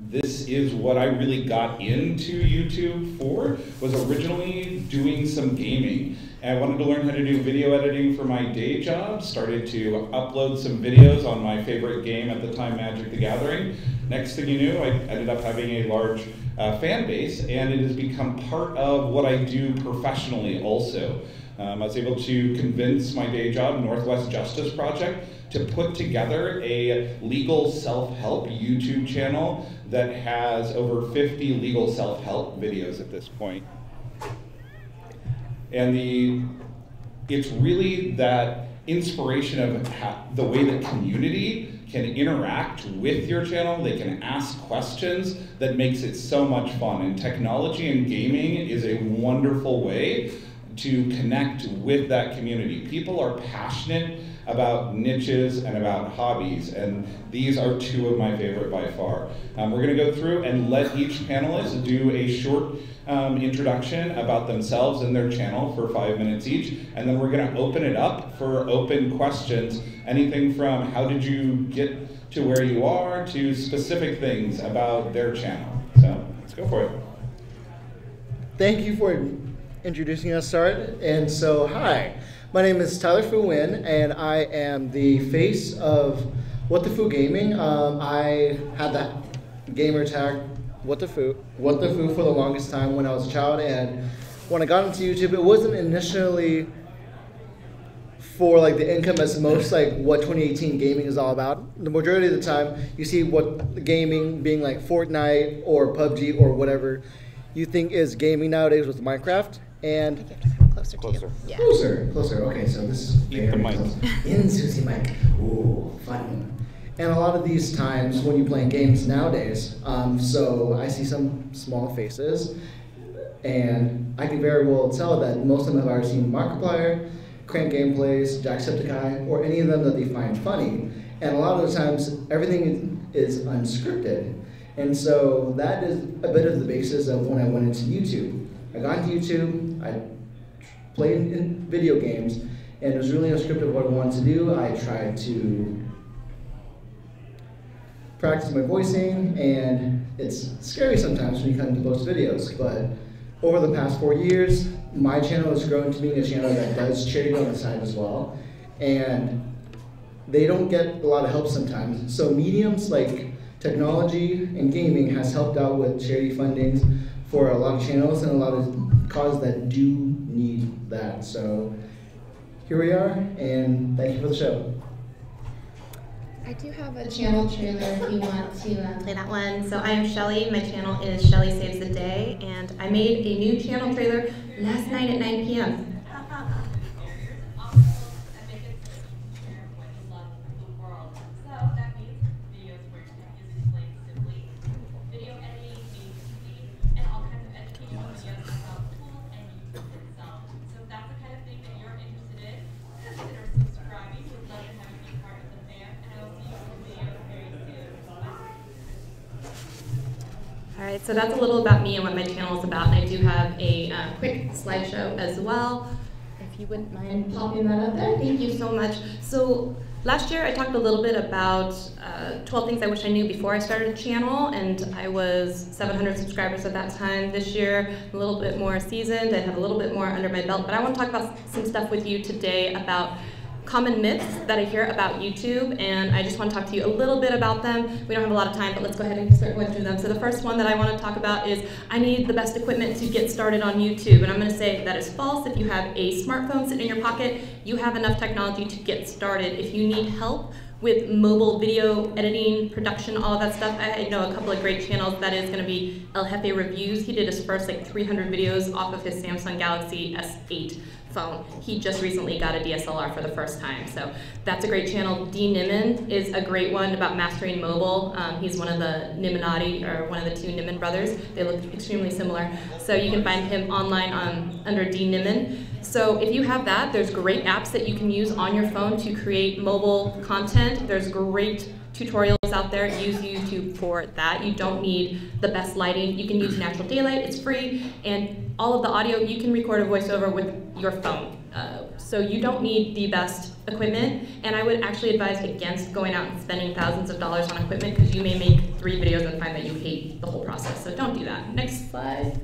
this is what I really got into YouTube for, was originally doing some gaming. And I wanted to learn how to do video editing for my day job, started to upload some videos on my favorite game at the time, Magic the Gathering. Next thing you knew, I ended up having a large fan base, and it has become part of what I do professionally also. I was able to convince my day job, Northwest Justice Project, to put together a legal self-help YouTube channel that has over 50 legal self-help videos at this point. And it's really that inspiration of the way that community can interact with your channel, they can ask questions, that makes it so much fun. And technology and gaming is a wonderful way to connect with that community. People are passionate about niches and about hobbies, and these are two of my favorite by far. We're gonna go through and let each panelist do a short introduction about themselves and their channel for 5 minutes each, and then we're gonna open it up for open questions, anything from how did you get to where you are to specific things about their channel. So let's go for it. Thank you for introducing us, Sart. And so, hi, my name is Tyler Fu Nguyen, and I am the face of What the Fu Gaming. I had that gamer tag, What the Fu for the longest time when I was a child, and when I got into YouTube, it wasn't initially for like the income as most like what 2018 gaming is all about. The majority of the time, you see what the gaming being like Fortnite or PUBG or whatever you think is gaming nowadays with Minecraft. And you have to come closer to you. Yeah. Closer. Okay, so this is the mic. In Susie mic. Ooh, fun. And a lot of these times when you're playing games nowadays, so I see some small faces, and I can very well tell that most of them have either seen Markiplier, Crank Gameplays, Jacksepticeye, or any of them that they find funny. And a lot of the times, everything is unscripted. And so that is a bit of the basis of when I went into YouTube. I got into YouTube, I played in video games, and it was really unscripted what I wanted to do. I tried to practice my voicing, and it's scary sometimes when you come to post videos, but over the past 4 years, my channel has grown to being a channel that does charity on the side as well, and they don't get a lot of help sometimes. So mediums like technology and gaming has helped out with charity fundings for a lot of channels and a lot of causes that do need that. So here we are, and thank you for the show. I do have a channel trailer if you want to play that one. So I am Shelly. My channel is Shelly Saves the Day, and I made a new channel trailer last night at 9 p.m. Alright, so that's a little about me and what my channel is about, and I do have a quick slideshow as well. If you wouldn't mind popping that up there, thank you so much. So last year I talked a little bit about 12 things I wish I knew before I started a channel, and I was 700 subscribers at that time. This year, a little bit more seasoned, I have a little bit more under my belt, but I want to talk about some stuff with you today about common myths that I hear about YouTube, and I just want to talk to you a little bit about them. We don't have a lot of time, but let's go ahead and start going through them. So the first one that I want to talk about is I need the best equipment to get started on YouTube, and I'm going to say that is false. If you have a smartphone sitting in your pocket, you have enough technology to get started. If you need help with mobile video editing, production, all of that stuff, I know a couple of great channels. That is going to be El Jefe Reviews. He did his first like 300 videos off of his Samsung Galaxy S8 phone. He just recently got a DSLR for the first time, so that's a great channel. D. Nimmin is a great one about mastering mobile. He's one of the Nimminati, or one of the two Nimmin brothers. They look extremely similar, so you can find him online under D. Nimmin. So if you have that, there's great apps that you can use on your phone to create mobile content. There's great tutorials out there. Use YouTube for that. You don't need the best lighting. You can use natural daylight, it's free, and all of the audio, you can record a voiceover with your phone. So you don't need the best equipment, and I would actually advise against going out and spending thousands of dollars on equipment, because you may make 3 videos and find that you hate the whole process, so don't do that. Next slide.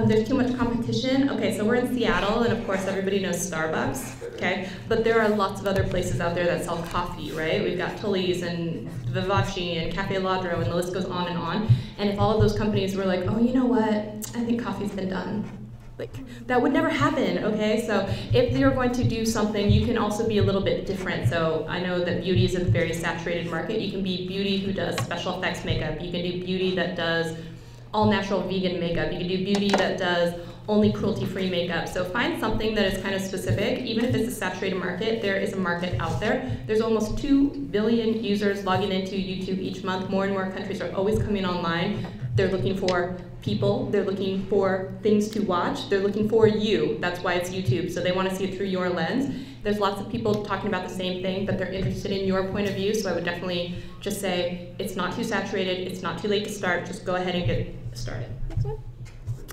There's too much competition. Okay, so we're in Seattle, and of course everybody knows Starbucks, okay? But there are lots of other places out there that sell coffee, right? We've got Tully's and Vivace and Cafe Ladro, and the list goes on. And if all of those companies were like, oh, you know what? I think coffee's been done. Like, that would never happen, okay? So if you're going to do something, you can also be a little bit different. So I know that beauty is a very saturated market. You can be beauty who does special effects makeup. You can do beauty that does all natural vegan makeup. You can do beauty that does only cruelty-free makeup. So find something that is kind of specific. Even if it's a saturated market, there is a market out there. There's almost 2 billion users logging into YouTube each month. More and more countries are always coming online. They're looking for people, they're looking for things to watch, they're looking for you. That's why it's YouTube. So they want to see it through your lens. There's lots of people talking about the same thing, but they're interested in your point of view. So I would definitely just say, it's not too saturated, it's not too late to start, just go ahead and get started. Next one.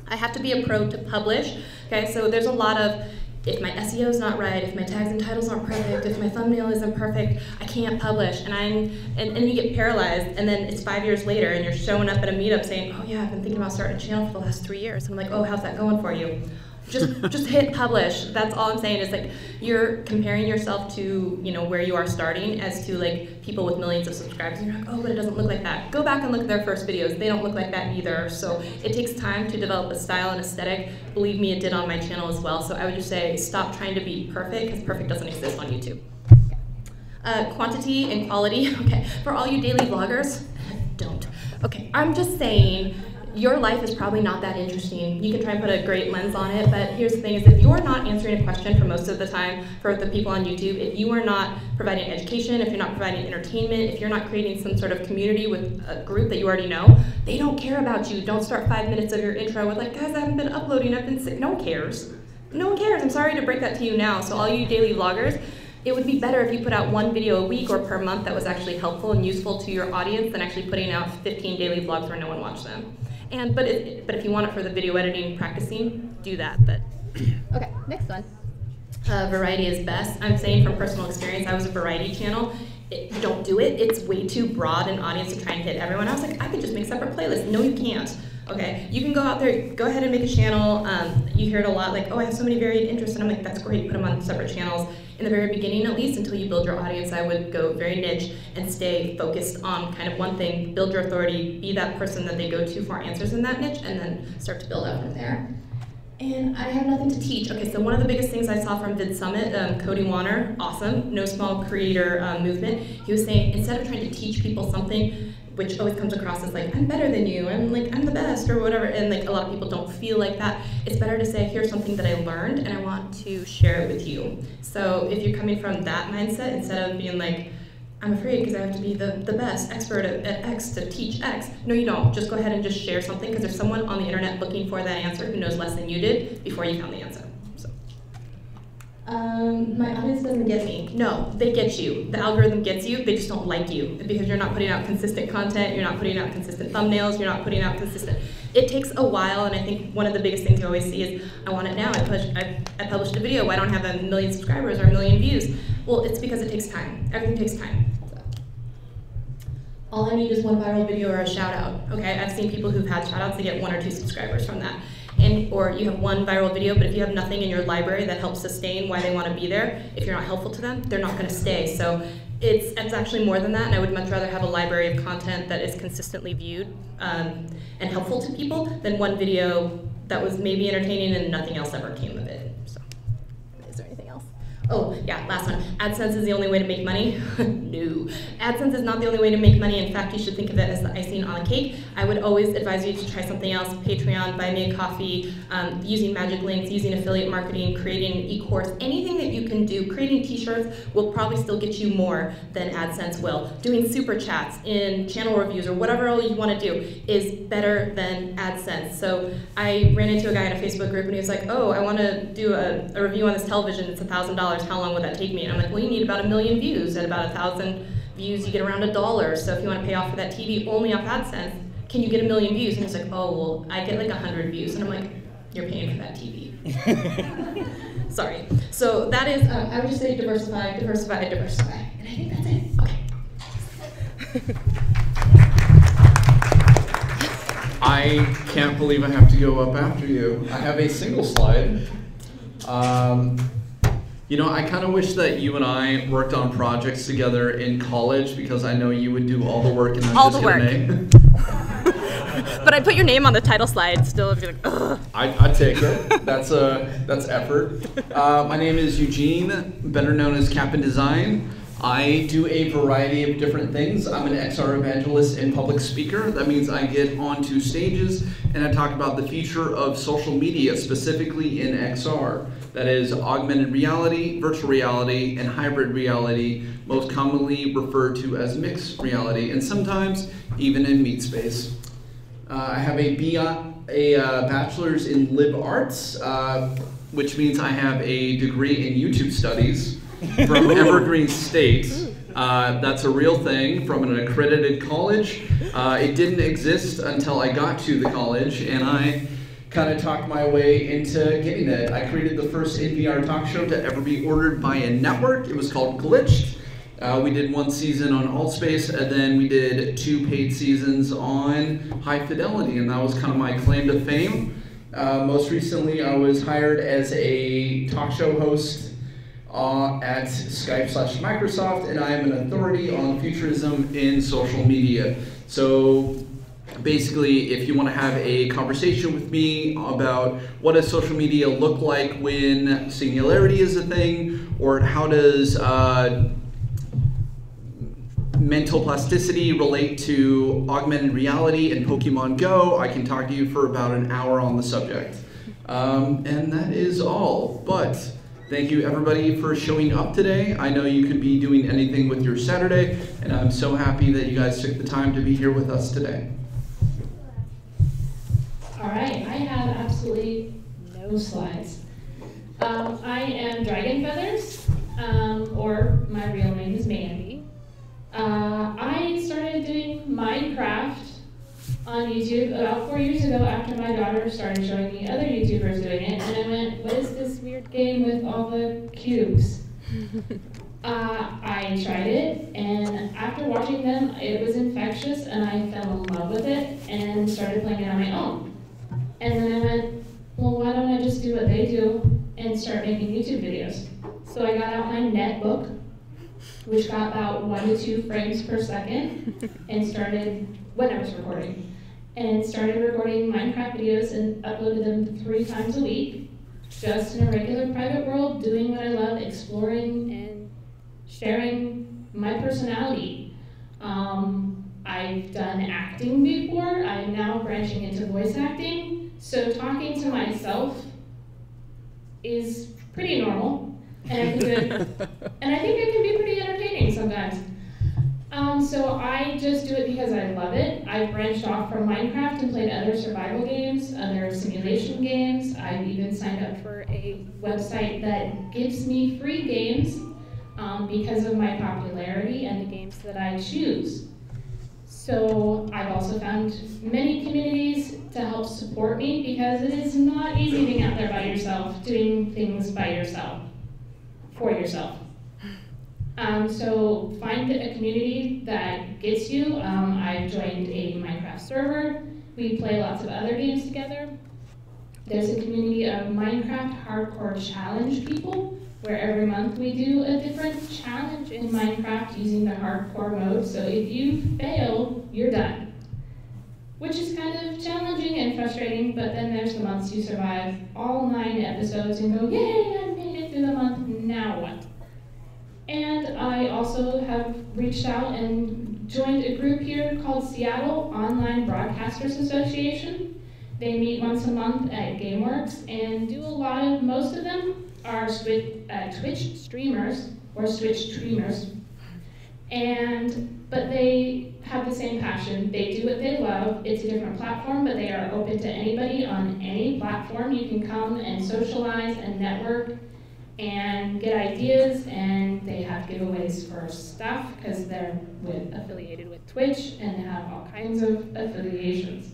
I have to be a pro to publish. Okay, so there's a lot of, if my SEO is not right, if my tags and titles aren't perfect, if my thumbnail isn't perfect, I can't publish. And you get paralyzed, and then it's 5 years later, and you're showing up at a meetup saying, oh yeah, I've been thinking about starting a channel for the last 3 years. And I'm like, oh, how's that going for you? Just hit publish. That's all I'm saying is, like, you're comparing yourself to, you know, where you are starting as to like people with millions of subscribers, and you're like, oh, but it doesn't look like that. Go back and look at their first videos. They don't look like that either. So it takes time to develop a style and aesthetic. Believe me, it did on my channel as well. So I would just say, stop trying to be perfect, because perfect doesn't exist on YouTube. Quantity and quality. Okay, for all you daily vloggers, don't. Okay, I'm just saying, your life is probably not that interesting. You can try and put a great lens on it, but here's the thing is, if you're not answering a question for most of the time for the people on YouTube, if you are not providing education, if you're not providing entertainment, if you're not creating some sort of community with a group that you already know, they don't care about you. Don't start 5 minutes of your intro with like, guys, I haven't been uploading, I've been sick. No one cares. No one cares. I'm sorry to break that to you now. So all you daily vloggers, it would be better if you put out 1 video a week or per month that was actually helpful and useful to your audience than actually putting out 15 daily vlogs where no one watched them. But if you want it for the video editing, practicing, do that. But okay, next one. Variety is best. I'm saying from personal experience, I was a variety channel. Don't do it. It's way too broad an audience to try and hit everyone. I was like, I could just make separate playlists. No, you can't. Okay, you can go out there, go ahead and make a channel. You hear it a lot, like, oh, I have so many varied interests, and I'm like, that's great. Put them on separate channels. In the very beginning, at least, until you build your audience, I would go very niche and stay focused on kind of one thing, build your authority, be that person that they go to for answers in that niche, and then start to build out from there. And I have nothing to teach. Okay, so one of the biggest things I saw from Vid Summit, Cody Warner, awesome, no small creator movement, he was saying, instead of trying to teach people something, which always comes across as like, I'm better than you, I'm the best, or whatever, and like a lot of people don't feel like that. It's better to say, here's something that I learned and I want to share it with you. So if you're coming from that mindset, instead of being like, I'm afraid because I have to be the best expert at X to teach X. No, you don't. Just go ahead and just share something, because there's someone on the internet looking for that answer who knows less than you did before you found the answer. So. My audience doesn't get me. No, they get you. The algorithm gets you, they just don't like you because you're not putting out consistent content, you're not putting out consistent thumbnails, you're not putting out consistent. It takes a while, and I think one of the biggest things you always see is, I want it now, I published a video, why don't I have 1 million subscribers or 1 million views? Well, it's because it takes time. Everything takes time. All I need is 1 viral video or a shout out. Okay, I've seen people who've had shout outs, they get 1 or 2 subscribers from that. Or you have 1 viral video, but if you have nothing in your library that helps sustain why they want to be there, if you're not helpful to them, they're not going to stay. So it's actually more than that, and I would much rather have a library of content that is consistently viewed and helpful to people than 1 video that was maybe entertaining and nothing else ever came of it. So, is there anything else? Oh, yeah, last one. AdSense is the only way to make money? No. AdSense is not the only way to make money. In fact, you should think of it as the icing on the cake. I would always advise you to try something else. Patreon, buy me a coffee, using magic links, using affiliate marketing, creating an e-course, anything that you can do. Creating t-shirts will probably still get you more than AdSense will. Doing super chats in channel reviews or whatever else you want to do is better than AdSense. So I ran into a guy in a Facebook group and he was like, oh, I want to do a review on this television. It's $1,000. How long would that take me? And I'm like, well, you need about 1 million views at about 1,000 views, you get around $1. So if you want to pay off for that TV only off AdSense, can you get 1 million views? And he's like, oh, well, I get like 100 views. And I'm like, you're paying for that TV. Sorry. So that is, I would just say diversify, diversify, diversify. And I think that's it. Okay. I can't believe I have to go up after you. I have a single slide. You know, I kind of wish that you and I worked on projects together in college, because I know you would do all the work and I'm all just the an A. But I put your name on the title slide still. I'd be like, ugh. I'd take it. That's effort. My name is Eugene, better known as Captain Design. I do a variety of different things. I'm an XR evangelist and public speaker. That means I get onto stages and I talk about the future of social media, specifically in XR. That is augmented reality, virtual reality, and hybrid reality, most commonly referred to as mixed reality, and sometimes even in meat space. I have a bachelor's in lib arts, which means I have a degree in YouTube studies from Evergreen State. That's a real thing, from an accredited college. It didn't exist until I got to the college, and I kind of talked my way into getting it. I created the first NPR talk show to ever be ordered by a network. It was called Glitched. We did 1 season on AltSpace, and then we did 2 paid seasons on High Fidelity, and that was kind of my claim to fame. Most recently, I was hired as a talk show host at Skype/Microsoft, and I am an authority on futurism in social media. So basically, if you want to have a conversation with me about what does social media look like when singularity is a thing, or how does mental plasticity relate to augmented reality and Pokemon Go, I can talk to you for about an hour on the subject. And that is all. But thank you everybody for showing up today. I know you could be doing anything with your Saturday, and I'm so happy that you guys took the time to be here with us today. All right, I have absolutely no slides. I am Dragon Feathers, or my real name is Mandy. I started doing Minecraft on YouTube about 4 years ago after my daughter started showing me other YouTubers doing it, and I went, what is this weird game with all the cubes? I tried it, and after watching them, it was infectious, and I fell in love with it, and started playing it on my own. And then I went, well, why don't I just do what they do and start making YouTube videos? So I got out my netbook, which got about 1 to 2 frames per second, and started, when I was recording, and started recording Minecraft videos and uploaded them 3 times a week, just in a regular private world, doing what I love, exploring and sharing my personality. I've done acting before. I'm now branching into voice acting. So talking to myself is pretty normal, and I can do it, and I think it can be pretty entertaining sometimes. So I just do it because I love it. I've branched off from Minecraft and played other survival games, other simulation games. I've even signed up for a website that gives me free games because of my popularity and the games that I choose. So I've also found many communities to help support me, because it is not easy being out there by yourself, doing things by yourself, for yourself. So find a community that gets you. I've joined a Minecraft server. We play lots of other games together. There's a community of Minecraft hardcore challenge people, where every month we do a different challenge in Minecraft using the hardcore mode. So if you fail, you're done. Which is kind of challenging and frustrating, but then there's the months you survive all 9 episodes and go, yay, I made it through the month, now what? And I also have reached out and joined a group here called Seattle Online Broadcasters Association. They meet once a month at GameWorks and do a lot of, most of them are Twitch streamers, or Switch streamers. But they have the same passion. They do what they love. It's a different platform, but they are open to anybody on any platform. You can come and socialize and network and get ideas, and they have giveaways for stuff because they're affiliated with Twitch and have all kinds of affiliations.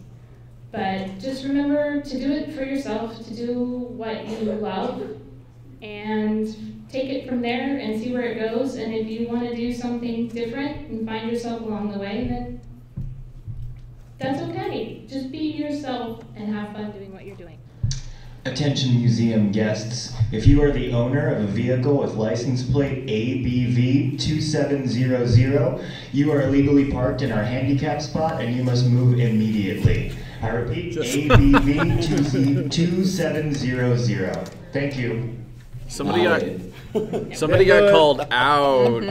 But just remember to do it for yourself, to do what you love, and take it from there and see where it goes. And if you want to do something different and find yourself along the way, then that's okay. Just be yourself and have fun doing what you're doing. Attention museum guests, if you are the owner of a vehicle with license plate ABV 2700, you are illegally parked in our handicap spot and you must move immediately. I repeat, ABV 2700. Thank you. Somebody got called out.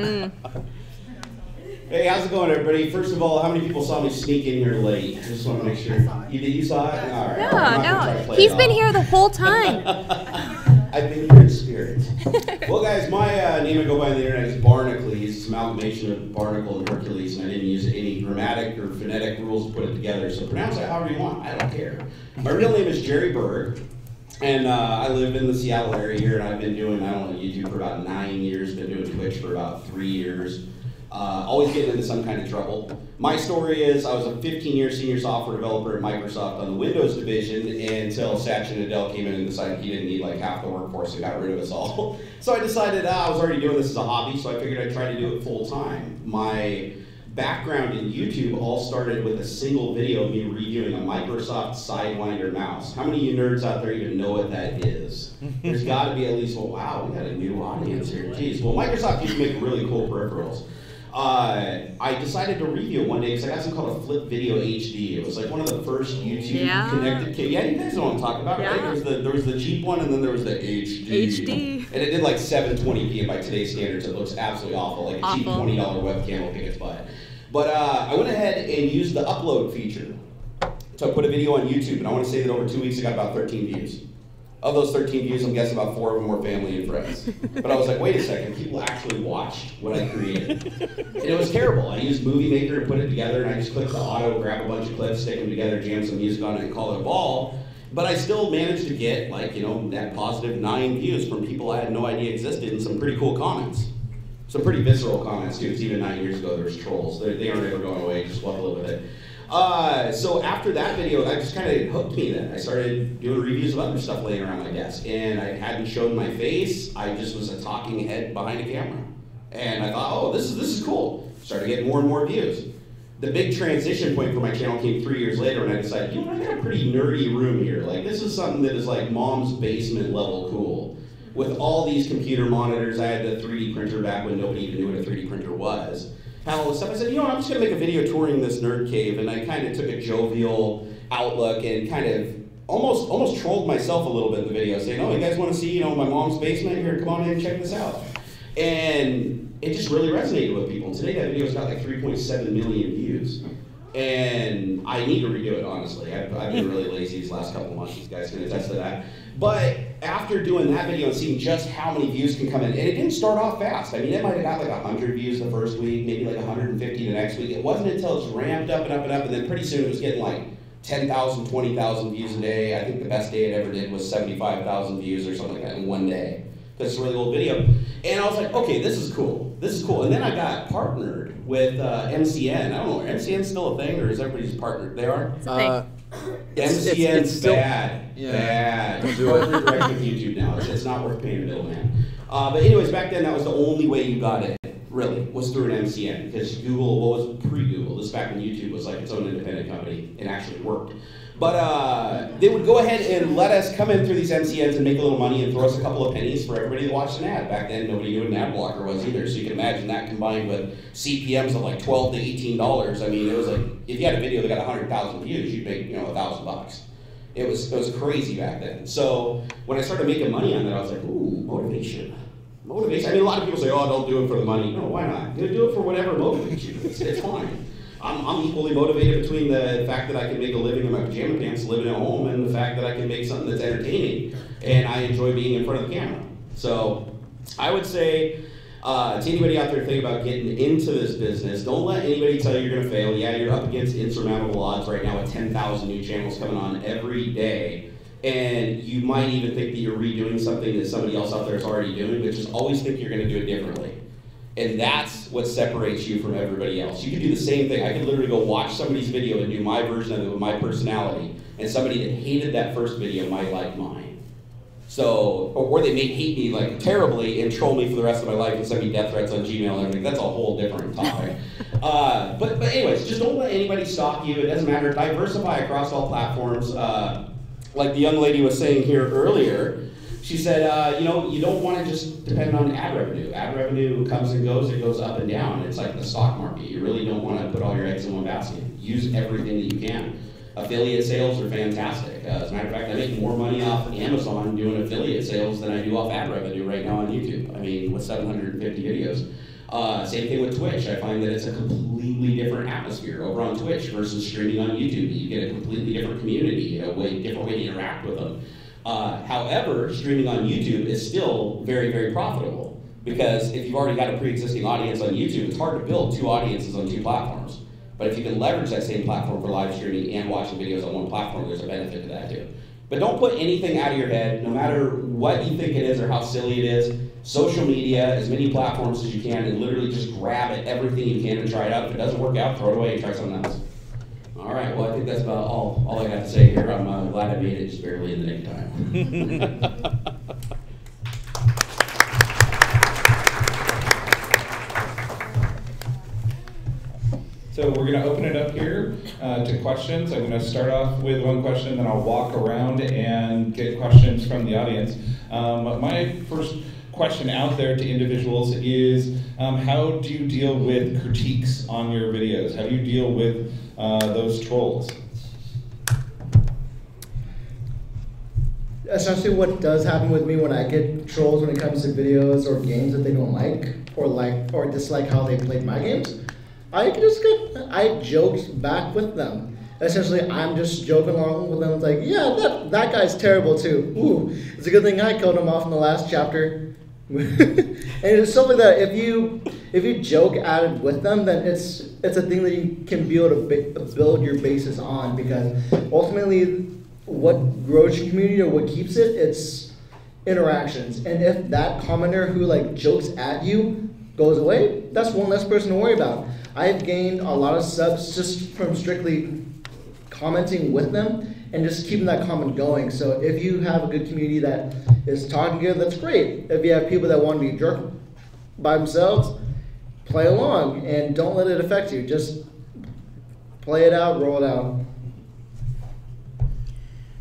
Hey, how's it going, everybody? First of all, how many people saw me sneak in here late? Just want to make sure. You did? You saw it? All right. No, he's been here the whole time. I've been here in spirit. Well, guys, my name I go by on the internet is Barnacles. It's an amalgamation of Barnacle and Hercules, and I didn't use any grammatic or phonetic rules to put it together, so pronounce it however you want. I don't care. My real name is Jerry Berg, and I live in the Seattle area here, and I've been doing, YouTube for about 9 years, been doing Twitch for about 3 years. Always getting into some kind of trouble. My story is I was a 15-year senior software developer at Microsoft on the Windows division until Satya Nadella came in and decided he didn't need like half the workforce and got rid of us all. So I decided I was already doing this as a hobby, so I figured I'd try to do it full time. My background in YouTube all started with a single video of me reviewing a Microsoft Sidewinder mouse. How many of you nerds out there even know what that is? There's got to be at least, well, wow, we got a new audience here. Jeez. Well, Microsoft used to make really cool peripherals. I decided to review it one day because I got something called a Flip Video HD. It was like one of the first YouTube connected kits. Yeah, you guys know what I'm talking about, right? There was the cheap one and then there was the HD. And it did like 720p, and by today's standards it looks absolutely awful. Like a cheap $20 webcam will kick its butt. But I went ahead and used the upload feature to put a video on YouTube, and I want to say that over 2 weeks I got about 13 views. Of those 13 views, I'm guessing about 4 of them were family and friends. But I was like, wait a second, people actually watched what I created. And it was terrible. I used Movie Maker to put it together, and I just clicked the auto, grab a bunch of clips, stick them together, jam some music on it, and call it a ball. But I still managed to get, like, net positive 9 views from people I had no idea existed, and some pretty cool comments. Some pretty visceral comments, too, because even 9 years ago, there was trolls. They aren't ever going away, just love to live with it. So after that video, that just kind of hooked me then. I started doing reviews of other stuff laying around my desk, and I hadn't shown my face. I just was a talking head behind a camera. And I thought, oh, this is cool. Started getting more and more views. The big transition point for my channel came 3 years later when I decided, I got a pretty nerdy room here. Like, this is something that is like mom's basement level cool. With all these computer monitors, I had the 3D printer back when nobody even knew what a 3D printer was. Had all this stuff. I said, I'm just going to make a video touring this nerd cave, and I kind of took a jovial outlook and kind of almost trolled myself a little bit in the video, saying, oh, you guys want to see, my mom's basement? Here, come on in and check this out. And it just really resonated with people. And today that video's got like 3.7 million views. And I need to redo it, honestly. I've been really lazy these last couple of months. These guys can attest to that. But after doing that video and seeing just how many views can come in, and it didn't start off fast. I mean, it might have got like 100 views the first week, maybe like 150 the next week. It wasn't until it's ramped up and up and up, and then pretty soon it was getting like 10,000, 20,000 views a day. I think the best day it ever did was 75,000 views or something like that in one day. Because it's a really old video. And I was like, okay, this is cool. This is cool. And then I got partnered with MCN. I don't know, are MCN still a thing, or is everybody just partnered? They are? It's a thing. MCN's still bad. Yeah. Bad. Partnered direct with YouTube now. It's not worth paying a middleman. But anyways, back then that was the only way you got it, really, was through an MCN. Because Google, was pre-Google? This is back when YouTube was like its own independent company and actually worked. But they would go ahead and let us come in through these MCNs and make a little money and throw us a couple of pennies for everybody that watched an ad. Back then, nobody knew what an ad blocker was either, so you can imagine that combined with CPMs of like $12 to $18. I mean, it was like, if you had a video that got 100,000 views, you'd make, $1,000. It was crazy back then. So when I started making money on that, I was like, ooh, motivation. Motivation. I mean, a lot of people say, oh, don't do it for the money. No, why not? Do it for whatever motivates you. It's fine. I'm equally motivated between the fact that I can make a living in my pajama pants living at home and the fact that I can make something that's entertaining, and I enjoy being in front of the camera. So I would say to anybody out there thinking about getting into this business, don't let anybody tell you you're going to fail. Yeah, you're up against insurmountable odds right now with 10,000 new channels coming on every day. And you might even think that you're redoing something that somebody else out there is already doing, but just always think you're going to do it differently. And that's what separates you from everybody else. You can do the same thing. I can literally go watch somebody's video and do my version of it with my personality, and somebody that hated that first video might like mine. So, or they may hate me like terribly and troll me for the rest of my life and send me death threats on Gmail and everything. That's a whole different topic. But anyways, just don't let anybody stalk you. It doesn't matter. Diversify across all platforms. Like the young lady was saying here earlier, she said, you know, you don't want to just depend on ad revenue. Ad revenue comes and goes, it goes up and down. It's like the stock market. You really don't want to put all your eggs in one basket. Use everything that you can. Affiliate sales are fantastic. As a matter of fact, I make more money off Amazon doing affiliate sales than I do off ad revenue right now on YouTube. I mean, with 750 videos. Same thing with Twitch. I find that it's a completely different atmosphere over on Twitch versus streaming on YouTube. You get a completely different community, a different way to interact with them. However, streaming on YouTube is still very, very profitable, because if you've already got a pre-existing audience on YouTube, it's hard to build 2 audiences on 2 platforms. But if you can leverage that same platform for live streaming and watching videos on one platform, there's a benefit to that too. But don't put anything out of your head, no matter what you think it is or how silly it is. Social media, as many platforms as you can, and literally just grab at everything you can and try it out. If it doesn't work out, throw it away and try something else. All right, well, I think that's about all I got to say here. I'm glad I made it just barely in the nick of time. So we're going to open it up here to questions. I'm going to start off with one question, then I'll walk around and get questions from the audience. My first question out there to individuals is, how do you deal with critiques on your videos? How do you deal with those trolls? Essentially what does happen with me when I get trolls when it comes to videos or games that they don't like or dislike how they played my games, I joked back with them. Essentially, I'm just joking along with them. It's like, yeah, that guy's terrible too. Ooh, it's a good thing I killed him off in the last chapter. And it's something that if you joke at it with them, then it's a thing that you can be able to build your basis on, because ultimately, what grows your community or what keeps it, it's interactions. And if that commenter who like jokes at you goes away, that's one less person to worry about. I've gained a lot of subs just from strictly commenting with them and just keeping that comment going. So if you have a good community that is talking good, that's great. If you have people that want to be a jerk by themselves, play along and don't let it affect you. Just play it out, roll it out.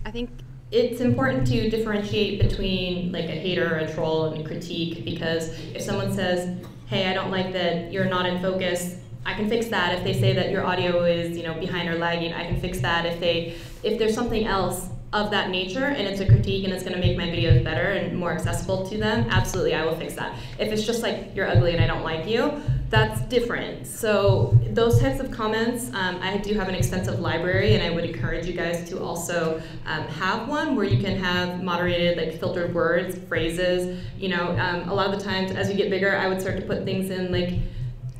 I think it's important to differentiate between like a hater, a troll, and a critique, because if someone says, hey, I don't like that you're not in focus, I can fix that. If they say that your audio is, behind or lagging, I can fix that. If there's something else of that nature and it's a critique and it's going to make my videos better and more accessible to them, absolutely, I will fix that. If it's just like, you're ugly and I don't like you, that's different. So those types of comments, I do have an extensive library, and I would encourage you guys to also have one where you can have moderated, like filtered words, phrases. A lot of the times as you get bigger, I would start to put things in like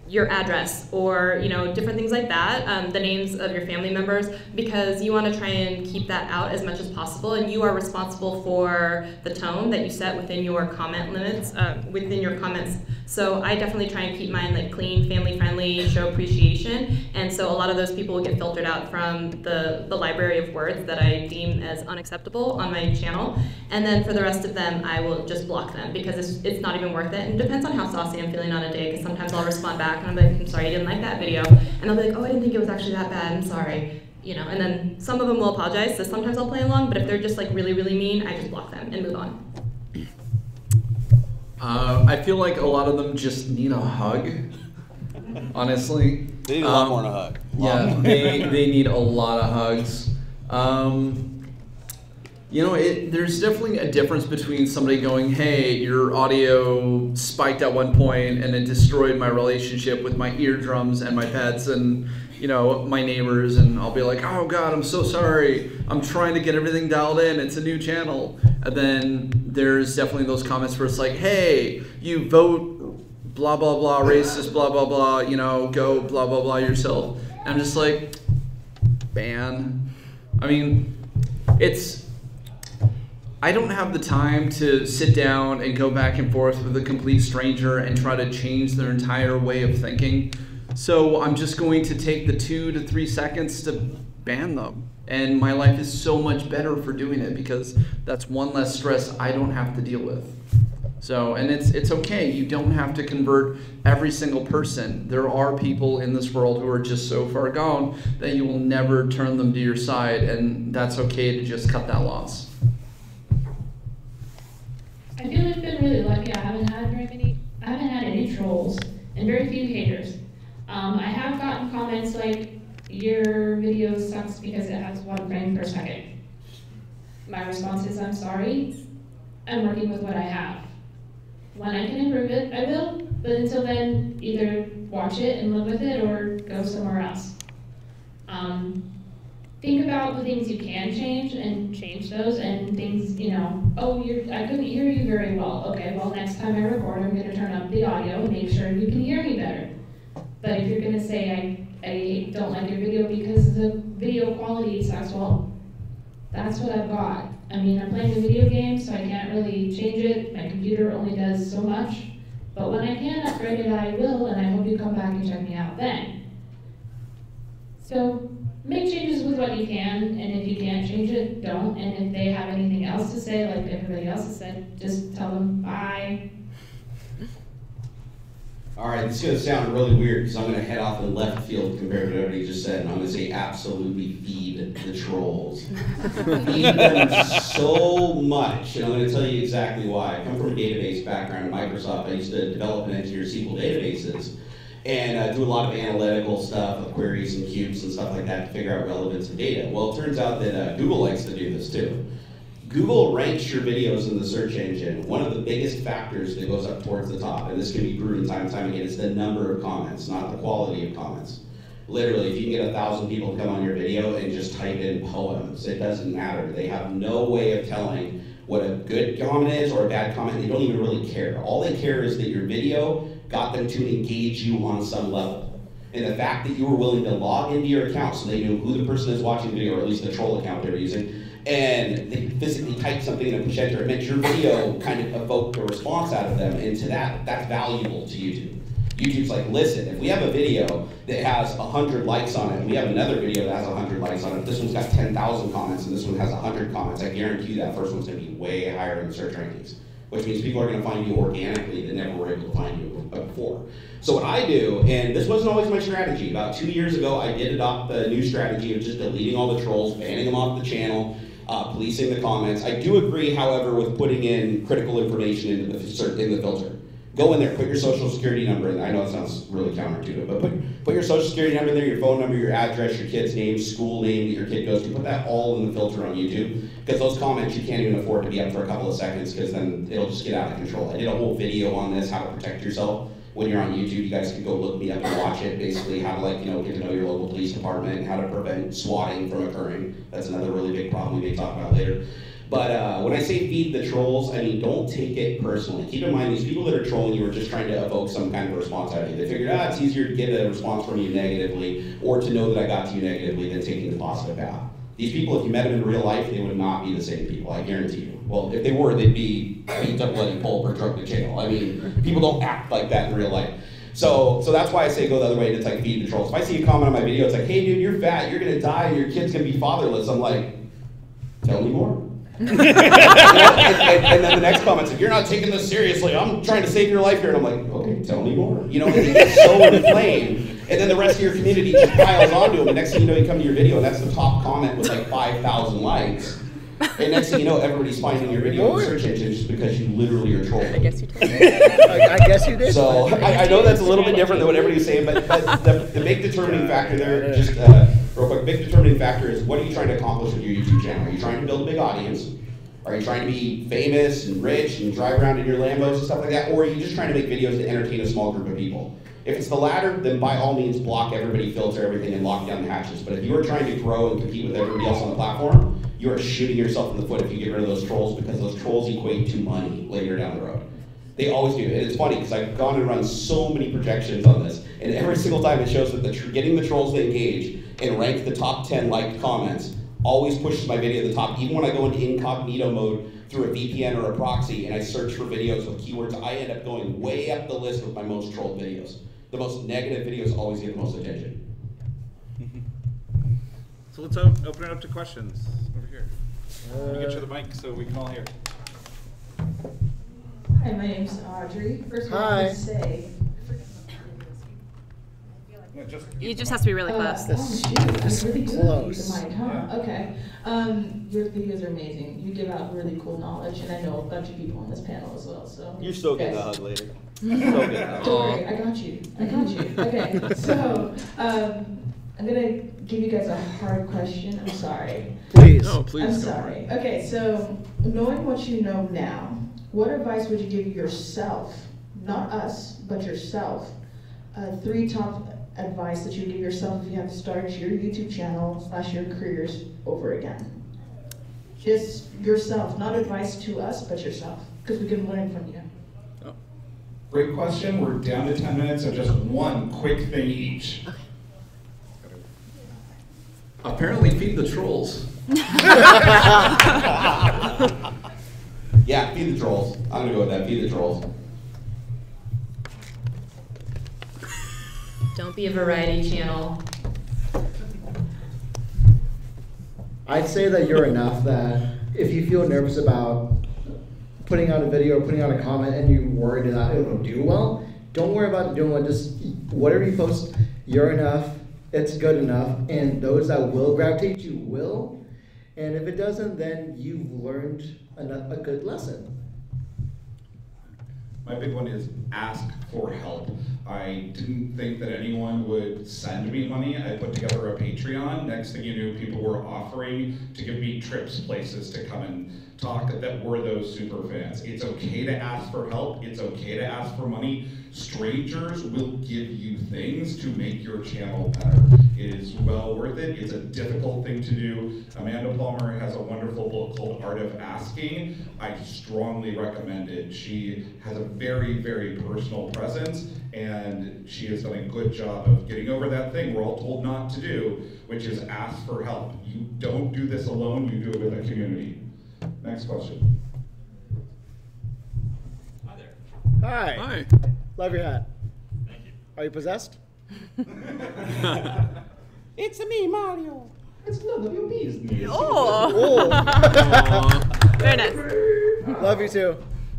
your address or different things like that, the names of your family members, because you want to try and keep that out as much as possible, and you are responsible for the tone that you set within your comment limits, within your comments. So I definitely try and keep mine like clean, family friendly, show appreciation, and so a lot of those people will get filtered out from the library of words that I deem as unacceptable on my channel, and then for the rest of them I will just block them, because it's not even worth it. And it depends on how saucy I'm feeling on a day, because sometimes I'll respond back and I'm like, I'm sorry, I didn't like that video, and they'll be like, oh, I didn't think it was actually that bad, I'm sorry, and then some of them will apologize, so sometimes I'll play along, but if they're just like really, really mean, I just block them and move on. I feel like a lot of them just need a hug, honestly. They need a lot more than a hug. Yeah, they need a lot of hugs. There's definitely a difference between somebody going, hey, your audio spiked at one point and it destroyed my relationship with my eardrums and my pets and my neighbors, and I'll be like, oh God, I'm so sorry. I'm trying to get everything dialed in. It's a new channel. And then there's definitely those comments where it's like, hey, you vote blah, blah, blah, racist, blah, blah, blah, go blah, blah, blah yourself. And I'm just like, ban. I mean, it's I don't have the time to sit down and go back and forth with a complete stranger and try to change their entire way of thinking. So I'm just going to take the 2 to 3 seconds to ban them. And my life is so much better for doing it because that's one less stress I don't have to deal with. So, and it's okay. You don't have to convert every single person. There are people in this world who are just so far gone that you will never turn them to your side, and that's okay to just cut that loss. I feel like I've been really lucky. I haven't had any trolls and very few haters. I have gotten comments like, your video sucks because it has 1 frame per second. My response is, I'm sorry. I'm working with what I have. When I can improve it, I will. But until then, either watch it and live with it or go somewhere else. Think about the things you can change and change those, and things, you know, oh, I couldn't hear you very well. Okay, well, next time I record, I'm going to turn up the audio and make sure you can hear me better. But if you're going to say, I don't like your video because the video quality sucks, well, that's what I've got. I mean, I'm playing a video game, so I can't really change it. My computer only does so much. But when I can upgrade it, I will, and I hope you come back and check me out then. So make changes with what you can, and if you can't change it, don't. And if they have anything else to say, like everybody else has said, just tell them bye. All right, this is going to sound really weird because I'm going to head off in left field compared to what everybody just said, and I'm going to say absolutely feed the trolls. Feed them so much, and I'm going to tell you exactly why. I come from a database background at Microsoft. I used to develop and engineer SQL databases and do a lot of analytical stuff with queries and cubes and stuff like that to figure out relevance of data. Well, it turns out that Google likes to do this too. Google ranks your videos in the search engine. One of the biggest factors that goes up towards the top, and this can be proven time and time again, is the number of comments, not the quality of comments. Literally, if you can get 1,000 people to come on your video and just type in poems, it doesn't matter. They have no way of telling what a good comment is or a bad comment. They don't even really care. All they care is that your video got them to engage you on some level. And the fact that you were willing to log into your account so they knew who the person is watching the video, or at least the troll account they were using, and they physically typed something and push enter, it meant your video kind of evoked a response out of them, and to that's valuable to YouTube. YouTube's like, listen, if we have a video that has 100 likes on it, and we have another video that has 100 likes on it, this one's got 10,000 comments, and this one has 100 comments, I guarantee you that first one's going to be way higher in the search rankings, which means people are going to find you organically that never were able to find you before. So what I do, and this wasn't always my strategy, about 2 years ago I did adopt the new strategy of just deleting all the trolls, banning them off the channel, policing the comments. I do agree, however, with putting in critical information in the filter. Go in there, put your social security number in there. I know it sounds really counterintuitive, but put your social security number in there, your phone number, your address, your kid's name, school name that your kid goes to. Put that all in the filter on YouTube, because those comments you can't even afford to be up for a couple of seconds, because then it'll just get out of control. I did a whole video on this, how to protect yourself when you're on YouTube. You guys can go look me up and watch it. Basically, how to get to know your local police department and how to prevent swatting from occurring. That's another really big problem we may talk about later. But when I say feed the trolls, I mean don't take it personally. Keep in mind, these people that are trolling you are just trying to evoke some kind of response out of you. They figured, it's easier to get a response from you negatively, or to know that I got to you negatively, than taking the positive path. These people, if you met them in real life, they would not be the same people, I guarantee you. Well, if they were, they'd be beat up, bloody pulp, or drug to jail. I mean, people don't act like that in real life. So that's why I say go the other way, and it's like feed the trolls. If I see a comment on my video, it's like, hey dude, you're fat, you're gonna die, and your kid's gonna be fatherless. I'm like, tell me more. And then the next comment's like, you're not taking this seriously, I'm trying to save your life here. And I'm like, okay, tell me more. And they get so inflamed, and then the rest of your community just piles onto them, and next thing you know, you come to your video, and that's the top comment with like 5,000 likes. And next thing you know, everybody's finding your video in the search engine just because you literally are trolling. I guess you did. I guess you did. So I know that's a little bit different than what everybody's saying, but the big determining factor there, just real quick, big determining factor is, what are you trying to accomplish with your YouTube channel? Are you trying to build a big audience? Are you trying to be famous and rich and drive around in your Lambos and stuff like that? Or are you just trying to make videos to entertain a small group of people? If it's the latter, then by all means block everybody, filter everything, and lock down the hatches. But if you are trying to grow and compete with everybody else on the platform, you are shooting yourself in the foot if you get rid of those trolls, because those trolls equate to money later down the road. They always do. And it's funny, because I've gone and run so many projections on this, and every single time it shows that getting the trolls to engage and rank the top 10 liked comments always pushes my video to the top. Even when I go into incognito mode through a VPN or a proxy and I search for videos with keywords, I end up going way up the list with my most trolled videos. The most negative videos always get the most attention. So let's open it up to questions over here. Let me get you the mic so we can all hear. Hi, my name's Audrey. First of all, Hi. I want to say. You just have to be really close. Shoot, that's really good. Close. The mic, huh? Okay. Your videos are amazing. You give out really cool knowledge, and I know a bunch of people on this panel as well. So You're still getting a guys- hug later. Still getting a hug. Don't worry, I got you. I got you. Okay, so I'm gonna give you guys a hard question. I'm sorry. Please. No, please. I'm go sorry. Okay, so knowing what you know now, what advice would you give yourself, not us, but yourself? 3 top advice that you give yourself if you have to start your YouTube channel / your careers over again. Just yourself, not advice to us, but yourself, because we can learn from you. Great question. We're down to 10 minutes, so just one quick thing each. Apparently feed the trolls. Yeah, feed the trolls. I'm gonna go with that, feed the trolls. Don't be a variety channel. I'd say that you're enough that if you feel nervous about putting out a video or putting out a comment and you're worried that it will do well, don't worry about doing well. Just whatever you post, you're enough, it's good enough, and those that will gravitate you will. And if it doesn't, then you've learned a good lesson. My big one is ask for help. I didn't think that anyone would send me money. I put together a Patreon. Next thing you knew, people were offering to give me trips, places to come and talk that were those super fans. It's okay to ask for help. It's okay to ask for money. Strangers will give you things to make your channel better. It is well worth it. It's a difficult thing to do. Amanda Palmer has a wonderful book called Art of Asking. I strongly recommend it. She has a very, very personal presence, and she has done a good job of getting over that thing we're all told not to do, which is ask for help. You don't do this alone, you do it with a community. Next question. Hi there. Hi. Hi. Love your hat. Thank you. Are you possessed? It's me, Mario. It's none of your business. Oh, Oh. very nice. Love you too.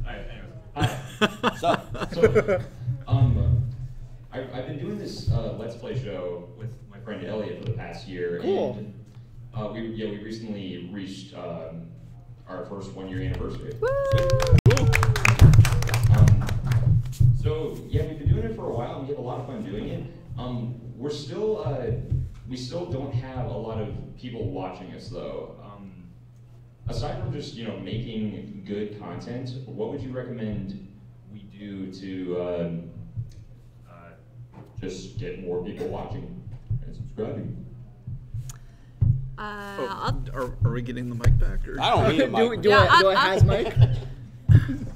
Alright, anyways. Hi. So, I've been doing this Let's Play show with my friend Elliot for the past year. Cool. And we recently reached our first 1-year anniversary. So yeah, we've been doing it for a while and we have a lot of fun doing it. We still don't have a lot of people watching us though. Aside from just making good content, what would you recommend we do to just get more people watching and subscribing? Are we getting the mic back? Or? I don't need a mic. Yeah, Do I has mic?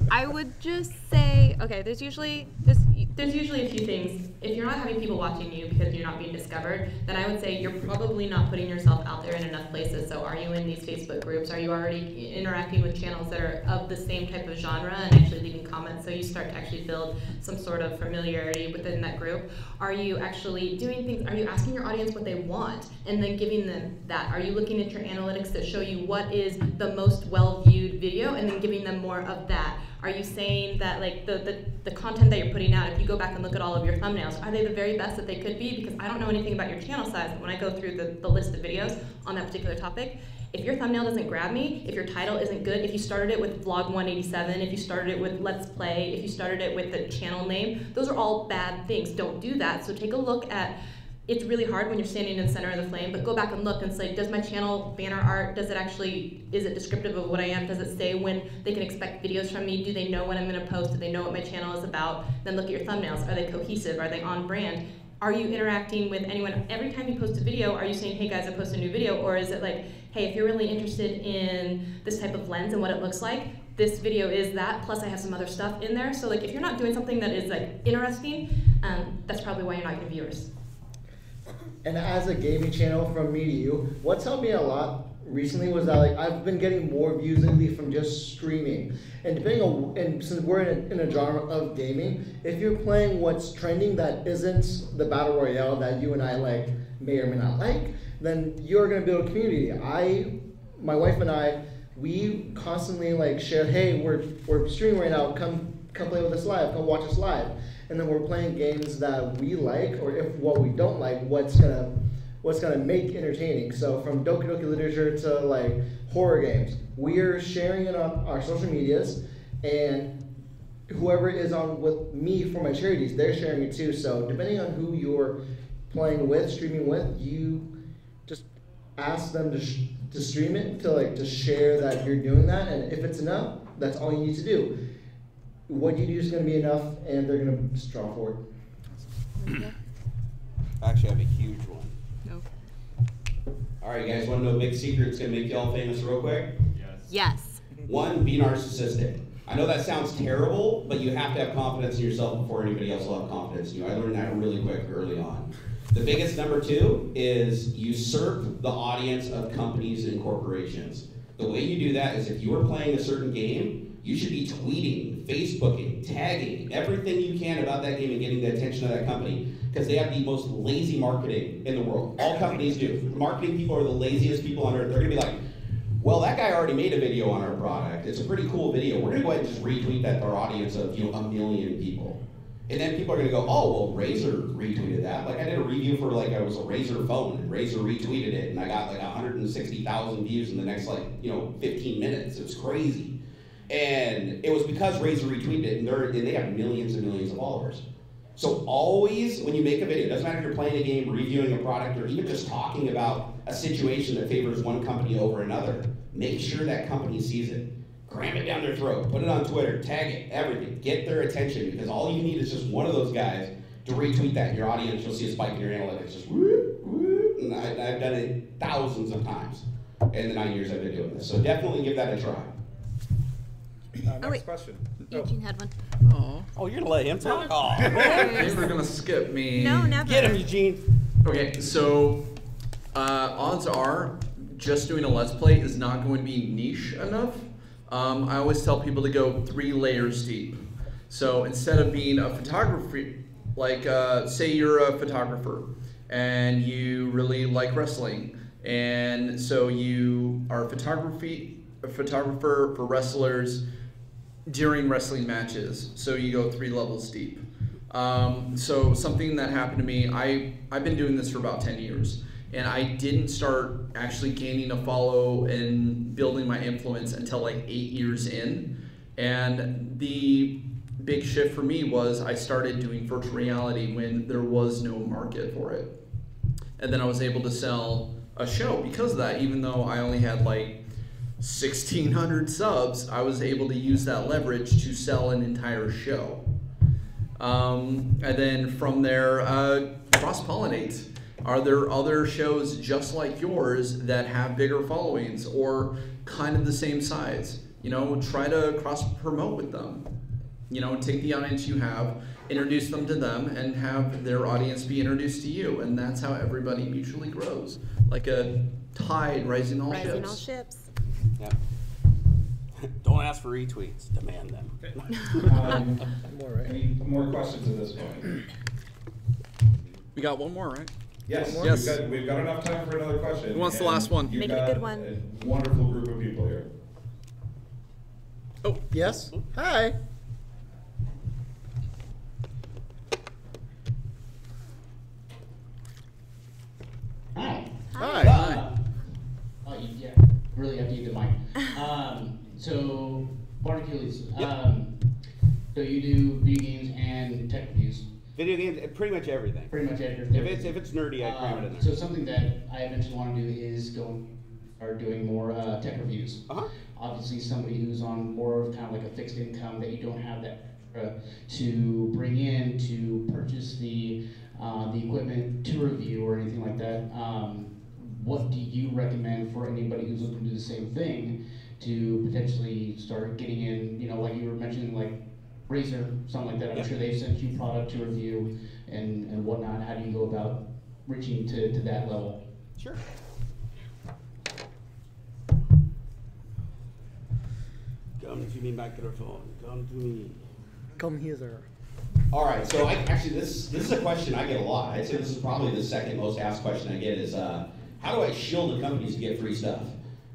I would just say, okay, there's usually a few things. If you're not having people watching you because you're not being discovered, then I would say you're probably not putting yourself out there in enough places. So are you in these Facebook groups? Are you already interacting with channels that are of the same type of genre and actually leaving comments so you start to actually build some sort of familiarity within that group? Are you actually doing things, are you asking your audience what they want and then giving them that? Are you looking at your analytics that show you what is the most well-viewed video and then giving them more of that? Are you saying that like the content that you're putting out, if you go back and look at all of your thumbnails, are they the very best that they could be? Because I don't know anything about your channel size, but when I go through the list of videos on that particular topic, if your thumbnail doesn't grab me, if your title isn't good, if you started it with Vlog 187, if you started it with Let's Play, if you started it with the channel name, those are all bad things. Don't do that. So take a look at, it's really hard when you're standing in the center of the flame, but go back and look and say, does my channel banner art, is it descriptive of what I am? Does it say when they can expect videos from me? Do they know when I'm gonna post? Do they know what my channel is about? Then look at your thumbnails. Are they cohesive? Are they on brand? Are you interacting with anyone? Every time you post a video, are you saying, hey guys, I posted a new video? Or is it like, hey, if you're really interested in this type of lens and what it looks like, this video is that, plus I have some other stuff in there. So like, if you're not doing something that is like interesting, that's probably why you're not getting viewers. And as a gaming channel from me to you, what's helped me a lot recently was that like I've been getting more views lately from just streaming, and depending on, and since we're in a genre of gaming, if you're playing what's trending that isn't the battle royale that you and I like may or may not like, then you're gonna build a community. My wife and I, we constantly like share, hey, we're streaming right now, come play with us live, come watch us live, and then we're playing games that we like, or if what we don't like, what's gonna make entertaining. So from Doki Doki Literature to like horror games, we're sharing it on our social medias, and whoever is on with me for my charities, they're sharing it too. So depending on who you're playing with, streaming with, you just ask them to stream it, to share that you're doing that, and if it's enough, that's all you need to do. What you do is going to be enough, and they're going to just draw forward. Actually, I have a huge one. Okay. All right, you guys want to know a big secret that's going to make y'all famous real quick? Yes. One, be narcissistic. I know that sounds terrible, but you have to have confidence in yourself before anybody else will have confidence in you. I learned that really quick early on. The biggest number two is usurp the audience of companies and corporations. The way you do that is if you are playing a certain game, you should be tweeting, Facebooking, tagging, everything you can about that game and getting the attention of that company, because they have the most lazy marketing in the world. All companies do. Marketing people are the laziest people on earth. They're gonna be like, well, that guy already made a video on our product. It's a pretty cool video. We're gonna go ahead and just retweet that to our audience of 1 million people. And then people are gonna go, oh, well, Razer retweeted that. Like I did a review for it was a Razer phone, and Razer retweeted it, and I got like 160,000 views in the next 15 minutes. It was crazy. And it was because Razer retweeted it, and they have millions and millions of followers. So always, when you make a video, it doesn't matter if you're playing a game, reviewing a product, or even just talking about a situation that favors one company over another, make sure that company sees it. Cram it down their throat, put it on Twitter, tag it, everything. Get their attention, because all you need is just one of those guys to retweet that in your audience. You'll see a spike in your analytics, just whoop, whoop. And I've done it thousands of times in the 9 years I've been doing this. So definitely give that a try. Next question. Eugene had one. Oh, you're gonna let him talk? Oh, They were gonna skip me. No, never. get him, Eugene. Okay, so odds are just doing a Let's Play is not going to be niche enough. I always tell people to go 3 layers deep. So instead of being a photographer, say you're a photographer and you really like wrestling, and so you are a photographer for wrestlers during wrestling matches. So you go 3 levels deep. So something that happened to me, I've been doing this for about 10 years. And I didn't start actually gaining a follow and building my influence until like 8 years in. And the big shift for me was I started doing virtual reality when there was no market for it. And then I was able to sell a show because of that. Even though I only had like 1,600 subs, I was able to use that leverage to sell an entire show. And then from there, cross-pollinate. Are there other shows just like yours that have bigger followings or kind of the same size? Try to cross-promote with them. Take the audience you have, introduce them to them, and have their audience be introduced to you. And that's how everybody mutually grows. Like a tide rising all ships. Rising all ships. Yep. Don't ask for retweets, demand them. Any more questions at this point? We got one more, right? Yes, Yes. we've got enough time for another question. Who wants the last one? You've Make it a got good one. A wonderful group of people here. Oh, Yes? Hi. Hi. Hi. Yeah, really have to use the mic. So, Barnacules, so you do video games and tech reviews. Video games, pretty much everything. Pretty much everything. If it's nerdy, I cram it in there. So something that I eventually want to do is start doing more tech reviews. Obviously, somebody who's on more of kind of like a fixed income that you don't have that extra to bring in to purchase the equipment to review or anything like that. What do you recommend for anybody who's looking to do the same thing to potentially start getting in? Like you were mentioning, like Razer, something like that. I'm sure they've sent you product to review and whatnot. How do you go about reaching to that level? Sure. Come to me, microphone. Come to me. Come hither. All right, so this is a question I get a lot. I'd say this is probably the second most asked question I get is, how do I shield the companies to get free stuff?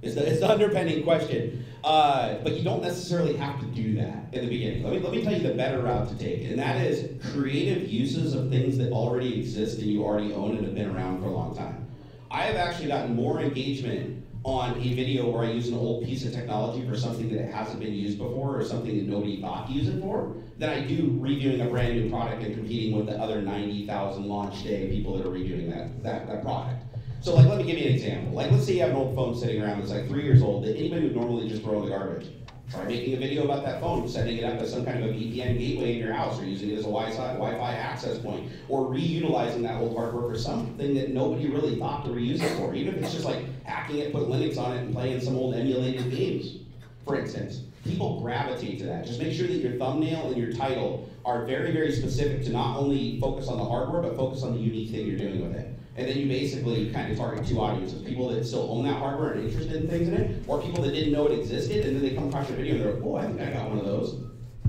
It's the underpinning question. But you don't necessarily have to do that in the beginning. Let me tell you the better route to take, and that is creative uses of things that already exist and you already own and have been around for a long time. I have actually gotten more engagement on a video where I use an old piece of technology for something that hasn't been used before or something that nobody thought to use it for than I do reviewing a brand new product and competing with the other 90,000 launch day people that are reviewing that product. So like, let me give you an example. Like, let's say you have an old phone sitting around that's like 3 years old that anybody would normally just throw in the garbage. Try making a video about that phone, setting it up as some kind of a VPN gateway in your house, or using it as a Wi-Fi access point, or reutilizing that old hardware for something that nobody really thought to reuse it for. Even if it's just like hacking it, put Linux on it, and playing some old emulated games, for instance. People gravitate to that. Just make sure that your thumbnail and your title are very, very specific to not only focus on the hardware, but focus on the unique thing you're doing with it. And then you basically kind of target two audiences: people that still own that hardware and are interested in things in it, or people that didn't know it existed, and then they come across your video and they're like, oh, I think I got one of those.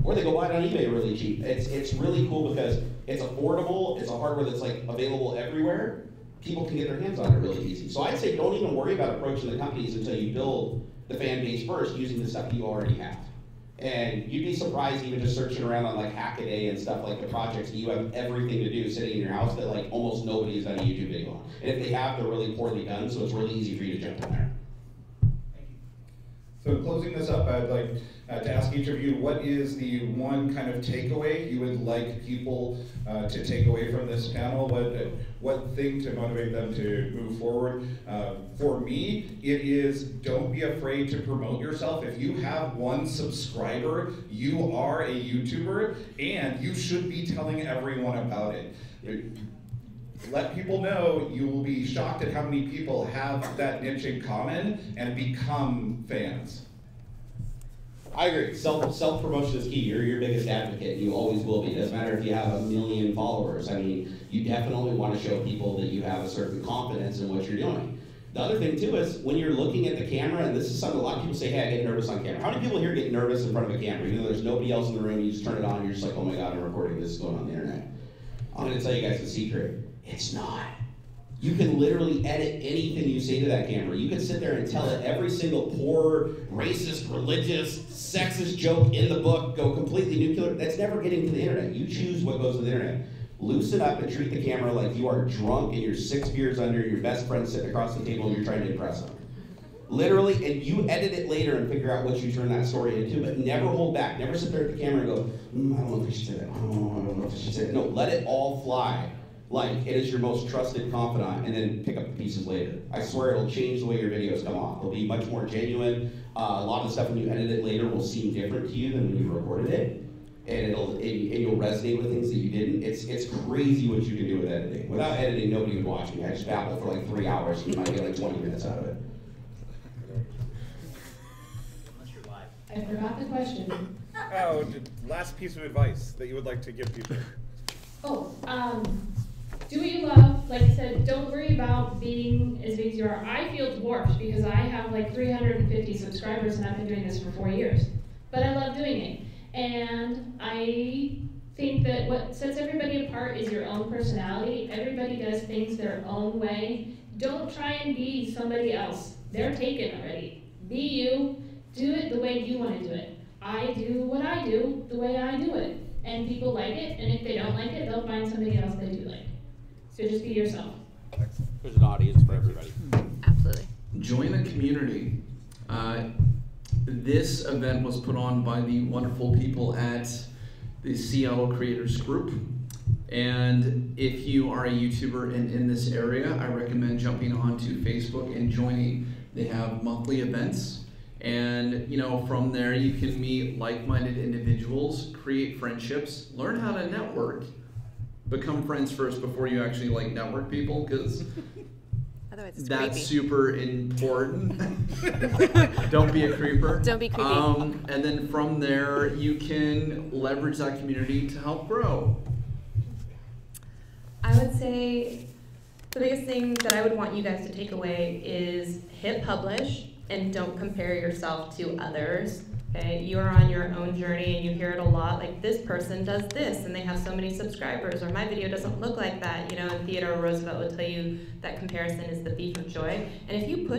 Or they go buy it on eBay really cheap. It's really cool because it's affordable, it's a hardware that's like available everywhere. People can get their hands on it really easy. So I'd say don't even worry about approaching the companies until you build the fan base first using the stuff you already have. And you'd be surprised even just searching around on like Hackaday and stuff like the projects that you have everything to do sitting in your house that like almost nobody has done a YouTube video on. And if they have, they're really poorly done, so it's really easy for you to jump in there. Thank you. So closing this up, I'd like to ask each of you, what is the one kind of takeaway you would like people to take away from this panel? What thing to motivate them to move forward? For me, it is don't be afraid to promote yourself. If you have 1 subscriber, you are a YouTuber, and you should be telling everyone about it. Let people know. You will be shocked at how many people have that niche in common and become fans. I agree. Self-promotion is key. You're your biggest advocate. You always will be. It doesn't matter if you have 1 million followers. I mean, you definitely want to show people that you have a certain confidence in what you're doing. The other thing too is when you're looking at the camera, and this is something a lot of people say, hey, I get nervous on camera. How many people here get nervous in front of a camera? Even though there's nobody else in the room, you just turn it on, and you're just like, oh my God, I'm recording this, is going on the internet. I'm going to tell you guys the secret. It's not. You can literally edit anything you say to that camera. You can sit there and tell it every single poor, racist, religious, sexist joke in the book, go completely nuclear. That's never getting to the internet. You choose what goes to the internet. Loosen up and treat the camera like you are drunk and you're 6 beers under, your best friend sitting across the table and you're trying to impress them. Literally, and you edit it later and figure out what you turn that story into, but never hold back. Never sit there at the camera and go, I don't know if I should say that. I don't know if I should say that. No, let it all fly. Like it is your most trusted confidant, and then pick up the pieces later. I swear it'll change the way your videos come off. They'll be much more genuine. A lot of the stuff when you edit it later will seem different to you than when you recorded it, and you'll resonate with things that you didn't. It's crazy what you can do with editing. Without editing, nobody would watch me. I just babble for like 3 hours, and you might get like 20 minutes out of it. I forgot the question. Oh, last piece of advice that you would like to give people. Do what you love. Like I said, don't worry about being as big as you are. I feel dwarfed because I have like 350 subscribers and I've been doing this for 4 years. But I love doing it. And I think that what sets everybody apart is your own personality. Everybody does things their own way. Don't try and be somebody else. They're taken already. Be you. Do it the way you want to do it. I do what I do the way I do it. And people like it, and if they don't like it, they'll find somebody else they do like. So just be yourself. There's an audience for everybody. Absolutely. Join a community. This event was put on by the wonderful people at the Seattle Creators Group. And if you are a YouTuber and in this area, I recommend jumping onto Facebook and joining. They have monthly events. And from there you can meet like-minded individuals, create friendships, learn how to network. Become friends first before you actually network people, because that's creepy. Super important. Don't be a creeper. Don't be creepy. And then from there you can leverage that community to help grow. I would say the biggest thing that I would want you guys to take away is hit publish. and don't compare yourself to others. Okay, you are on your own journey, and you hear it a lot, like this person does this and they have so many subscribers, or my video doesn't look like that. You know, and Theodore Roosevelt will tell you that comparison is the thief of joy. And if you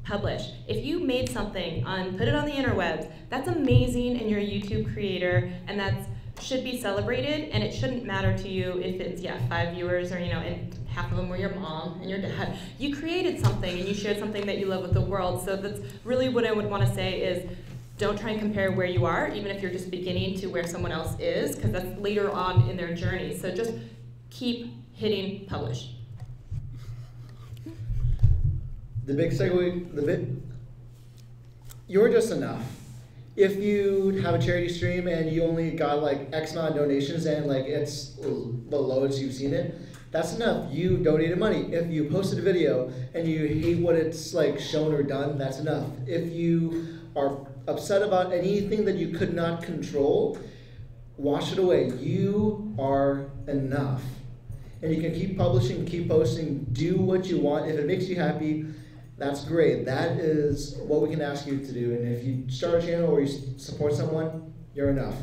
publish, if you made something put it on the interwebs, that's amazing, and you're a YouTube creator, and that should be celebrated, and it shouldn't matter to you if it's 5 viewers, or you know, and half of them were your mom and your dad. You created something and you shared something that you love with the world. So that's really what I would want to say is, don't try and compare where you are, even if you're just beginning, to where someone else is, because that's later on in their journey. So just keep hitting publish. The big segue, you're just enough. If you have a charity stream and you only got like X amount of donations and like it's the lowest you've seen it, that's enough. You donated money. If you posted a video and you hate what it's like shown or done, that's enough. If you are upset about anything that you could not control, wash it away. You are enough. And you can keep publishing, keep posting, do what you want. If it makes you happy, that's great. That is what we can ask you to do. And if you start a channel or you support someone, you're enough.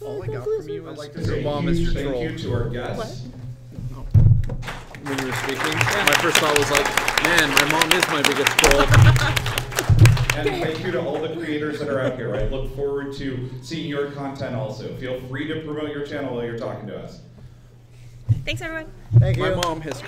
All I got from you I'd is like to say your mom is your troll. thank you to our guests. When you were speaking, my first thought was like, man, my mom is my biggest troll. And thank you to all the creators that are out here. I look forward to seeing your content also. Feel free to promote your channel while you're talking to us. Thanks, everyone. Thank you. My mom has